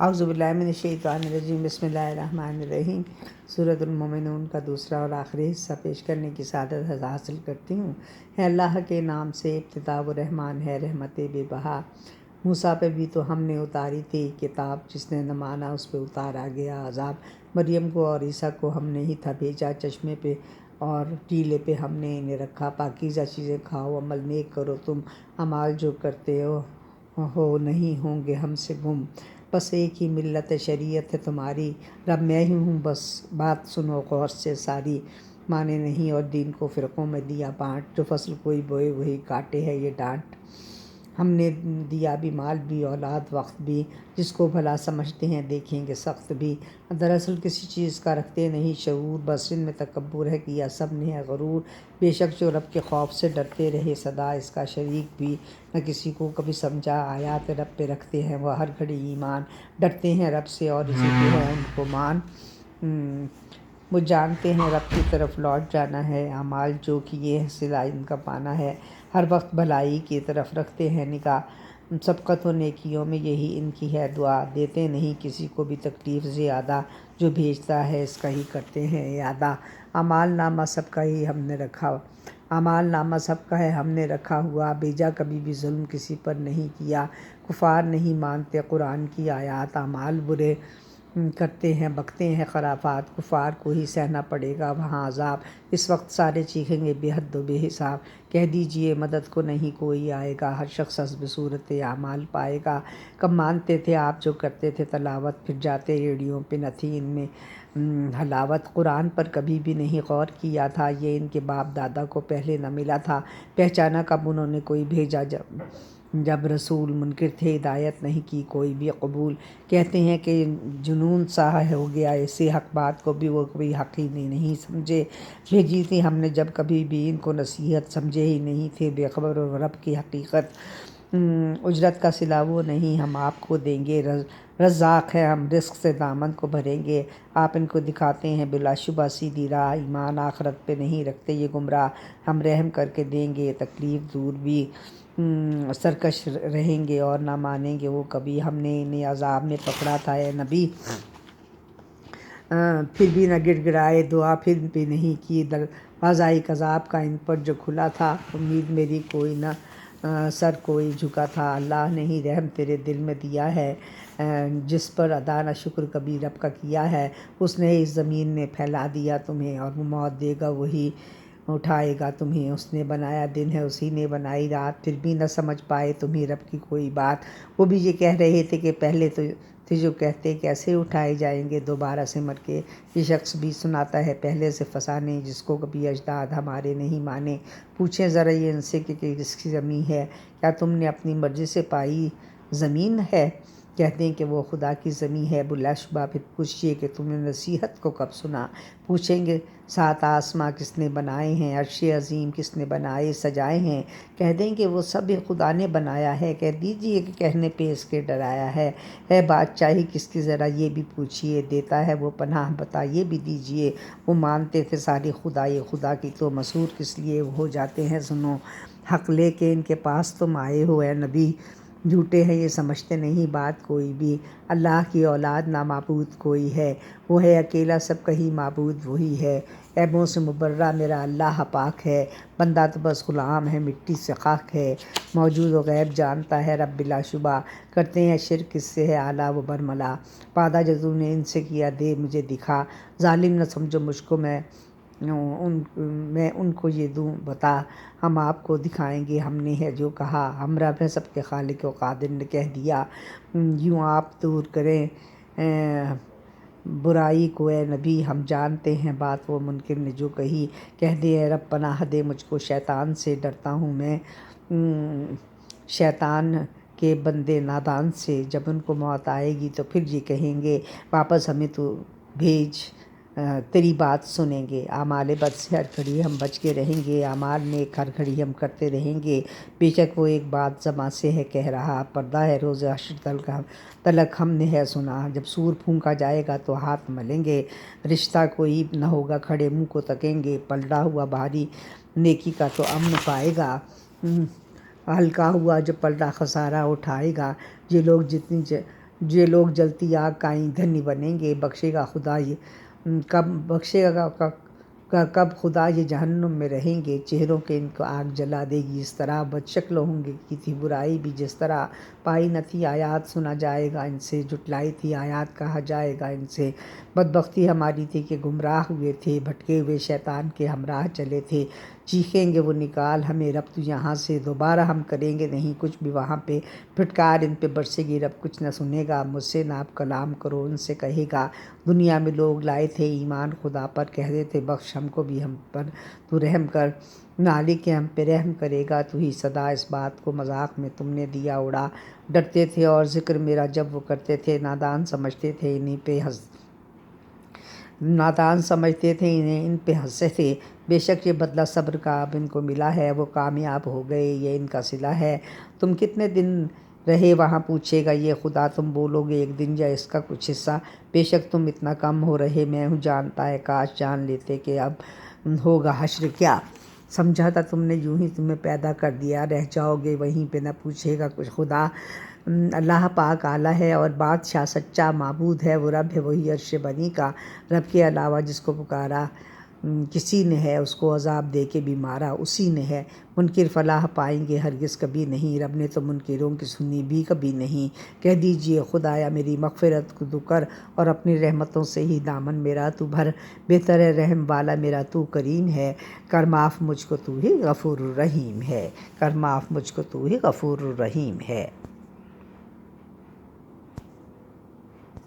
اعوذ باللہ من الشیطان الرجیم، بسم اللہ الرحمن الرحیم۔ سورۃ المومنون کا دوسرا اور آخری حصہ پیش کرنے کی سعادت حاصل کرتی ہوں۔ ہے اللہ کے نام سے ابتدا، و رحمان ہے رحمت بے بہا۔ موسیٰ پہ بھی تو ہم نے اتاری تھی کتاب، جس نے نہ مانا اس پہ اتارا گیا عذاب۔ مریم کو اور عیسیٰ کو ہم نے ہی تھا بھیجا، چشمے پہ اور ٹیلے پہ ہم نے انہیں رکھا۔ پاکیزہ چیزیں کھاؤ، عمل نیک کرو، تم اعمال جو کرتے ہو نہیں ہوں گے ہم سے گم۔ بس ایک ہی ملت شریعت ہے تمہاری، رب میں ہی ہوں، بس بات سنو غور سے ساری۔ مانے نہیں اور دین کو فرقوں میں دیا بانٹ، جو فصل کوئی بوئے وہی کاٹے ہے یہ ڈانٹ۔ ہم نے دیا بھی مال بھی اولاد وقت بھی، جس کو بھلا سمجھتے ہیں دیکھیں گے سخت بھی۔ دراصل کسی چیز کا رکھتے نہیں شعور، بس ان میں تکبر ہے کیا سب نے ہے غرور۔ بے شک جو رب کے خوف سے ڈرتے رہے سدا، اس کا شریک بھی نہ کسی کو کبھی سمجھا۔ آیات رب پہ رکھتے ہیں وہ ہر گھڑی ایمان، ڈرتے ہیں رب سے اور اسی پہ ہے ان کو مان۔ وہ جانتے ہیں رب کی طرف لوٹ جانا ہے، اعمال جو کیے ہیں صلہ ان کا پانا ہے۔ ہر وقت بھلائی کی طرف رکھتے ہیں نگاہ، سبقت و نیکیوں میں یہی ان کی ہے دعا۔ دیتے نہیں کسی کو بھی تکلیف زیادہ، جو بھیجتا ہے اس کا ہی کرتے ہیں اعادہ۔ اعمال نامہ سب کا ہے ہم نے رکھا ہوا، بھیجا کبھی بھی ظلم کسی پر نہیں کیا۔ کفار نہیں مانتے قرآن کی آیات، اعمال برے کرتے ہیں بکتے ہیں خرافات۔ کفار کو ہی سہنا پڑے گا وہاں عذاب، اس وقت سارے چیخیں گے بے حد و بے حساب۔ کہہ دیجئے مدد کو نہیں کوئی آئے گا، ہر شخص حسب صورت اعمال پائے گا۔ کب مانتے تھے آپ جو کرتے تھے تلاوت، پھر جاتے ریڑھیوں پہ نہ تھی ان میں حلاوت۔ قرآن پر کبھی بھی نہیں غور کیا تھا، یہ ان کے باپ دادا کو پہلے نہ ملا تھا۔ پہچانا کب انہوں نے کوئی بھیجا جب رسول، منکر تھے ہدایت نہیں کی کوئی بھی قبول۔ کہتے ہیں کہ جنون سا ہو گیا اسے، حق بات کو بھی وہ کبھی حق ہی نہیں سمجھے۔ بھیجی تھی ہم نے جب کبھی بھی ان کو نصیحت، سمجھے ہی نہیں تھے بے خبر رب کی حقیقت۔ اجرت کا صلہ وہ نہیں ہم آپ کو دیں گے، رزاق ہے ہم رزق سے دامن کو بھریں گے۔ آپ ان کو دکھاتے ہیں بلا شبہ سیدھی راہ، ایمان آخرت پہ نہیں رکھتے یہ گمراہ۔ ہم رحم کر کے دیں گے تکلیف دور بھی، سرکش رہیں گے اور نہ مانیں گے وہ کبھی۔ ہم نے انہیں عذاب میں پکڑا تھا اے نبی، پھر بھی نہ گڑ گڑائے، دعا پھر بھی نہیں کی۔ دروازہ عذاب کا ان پر جو کھلا تھا، امید میری کوئی نہ سر کوئی جھکا تھا۔ اللہ نے ہی رحم تیرے دل میں دیا ہے، جس پر ادا نہ شکر کبھی رب کا کیا ہے۔ اس نے اس زمین میں پھیلا دیا تمہیں، اور وہ موت دے گا وہی اٹھائے گا تمہیں۔ اس نے بنایا دن ہے اسی نے بنائی رات، پھر بھی نہ سمجھ پائے تمہیں رب کی کوئی بات۔ وہ بھی یہ کہہ رہے تھے کہ پہلے تو تھے جو کہتے کیسے اٹھائے جائیں گے دوبارہ سے مر کے۔ یہ شخص بھی سناتا ہے پہلے سے فسانے، جس کو کبھی اجداد ہمارے نہیں مانے۔ پوچھیں ذرا یہ ان سے کہ کس کی زمین ہے، کیا تم نے اپنی مرضی سے پائی زمین ہے؟ کہتے ہیں کہ وہ خدا کی زمین ہے بلا شبہ۔ پھر پوچھئے کہ تم نے نصیحت کو کب سنا؟ پوچھیں گے سات آسماں کس نے بنائے ہیں، عرش عظیم کس نے بنائے سجائے ہیں؟ کہہ دیں کہ وہ سب خدا نے بنایا ہے، کہہ دیجئے کہ کہنے پہ اس کے ڈرایا ہے۔ بادشاہی کس کی ذرا یہ بھی پوچھئے، دیتا ہے وہ پناہ بتا یہ بھی دیجئے۔ وہ مانتے تھے ساری خدائی خدا کی، تو مسحور کس لیے ہو جاتے ہیں سنو حق لے کے ان کے پاس تم آئے ہو اے نبی۔ جھوٹے ہیں یہ سمجھتے نہیں بات کوئی بھی، اللہ کی اولاد نہ معبود کوئی ہے، وہ ہے اکیلا سب کا ہی معبود وہی ہے۔ عیبوں سے مبرہ میرا اللہ پاک ہے، بندہ تو بس غلام ہے مٹی سے خاک ہے۔ موجود و غیب جانتا ہے رب بلا شبہ، کرتے ہیں شرک اس سے ہے اعلیٰ و برملا۔ وعدہ جو تو نے ان سے کیا دے مجھے دکھا، ظالم نہ سمجھو مجھ کو میں ان کو یہ دوں بتا۔ ہم آپ کو دکھائیں گے ہم نے ہے جو کہا، ہم رب ہیں سب کے خالق و قادر نے کہہ دیا۔ یوں آپ دور کریں برائی کو اے نبی، ہم جانتے ہیں بات وہ منکر نے جو کہی۔ کہہ دے اے رب پناہ دے مجھ کو شیطان سے، ڈرتا ہوں میں شیطان کے بندے نادان سے۔ جب ان کو موت آئے گی تو پھر یہ کہیں گے واپس ہمیں تو بھیج، تیری بات سنیں گے۔ اعمال بد سے ہر گھڑی ہم بچ کے رہیں گے، اعمال نیک ہر گھڑی ہم کرتے رہیں گے۔ بے شک وہ ایک بات زباں سے ہے کہہ رہا، پردہ ہے روز حشر تلک ہم نے ہے سنا۔ جب سور پھونکا جائے گا تو ہاتھ ملیں گے، رشتہ کوئی نہ ہوگا کھڑے منہ کو تکیں گے۔ پلٹا ہوا بھاری نیکی کا تو امن پائے گا، ہلکا ہوا جو پلٹا خسارہ اٹھائے گا۔ یہ لوگ جو لوگ جلتی آگ کا ایندھن بنیں گے، بخشے گا خدا یہ کب بخشے گا کب خدا یہ جہنم میں رہیں گے، چہروں کے ان کو آگ جلا دے گی، اس طرح بد شکل ہوں گے کی تھی برائی بھی جس طرح، پائی نہ تھی آیات سنا جائے گا ان سے، جھٹلائی تھی آیات کہا جائے گا ان سے، بدبختی ہماری تھی کہ گمراہ ہوئے تھے، بھٹکے ہوئے شیطان کے ہمراہ چلے تھے، چیخیں گے وہ نکال ہمیں رب تو یہاں سے، دوبارہ ہم کریں گے نہیں کچھ بھی وہاں پہ، پھٹکار ان پہ برسے گی رب کچھ نہ سنے گا، مجھ سے نہ آپ کلام کرو ان سے کہے گا، دنیا میں لوگ لائے تھے ایمان خدا پر، کہہ رہے تھے بخش ہم کو بھی ہم پر تو رحم کر، مالک ہم پہ رحم کرے گا تو ہی صدا، اس بات کو مذاق میں تم نے دیا اڑا، ڈرتے تھے اور ذکر میرا جب وہ کرتے تھے، نادان سمجھتے تھے ان پہ ہنسے تھے، بے شک یہ بدلہ صبر کا اب ان کو ملا ہے، وہ کامیاب ہو گئے یہ ان کا صلہ ہے، تم کتنے دن رہے وہاں پوچھے گا یہ خدا، تم بولو گے ایک دن یا اس کا کچھ حصہ، بے شک تم اتنا کم ہو رہے میں ہوں جانتا ہے، کاش جان لیتے کہ اب ہوگا حشر کیا، سمجھا تھا تم نے یوں ہی تمہیں پیدا کر دیا، رہ جاؤ گے وہیں پہ نہ پوچھے گا کچھ خدا، اللہ پاک اعلیٰ ہے اور بادشاہ سچا معبود ہے، وہ رب ہے وہی عرش بنی کا، رب کے علاوہ جس کو پکارا کسی نے ہے، اس کو عذاب دے کے بھی مارا اسی نے ہے، منکر فلاح پائیں گے ہرگز کبھی نہیں، رب نے تو منکروں کی سنی بھی کبھی نہیں، کہہ دیجئے خدایا میری مغفرت تو کر، اور اپنی رحمتوں سے ہی دامن میرا تو بھر، بہتر ہے رحم والا میرا تو کریم ہے، کر معاف مجھ کو تو ہی غفور الرحیم ہے، کر معاف مجھ کو تو ہی غفور الرحیم ہے۔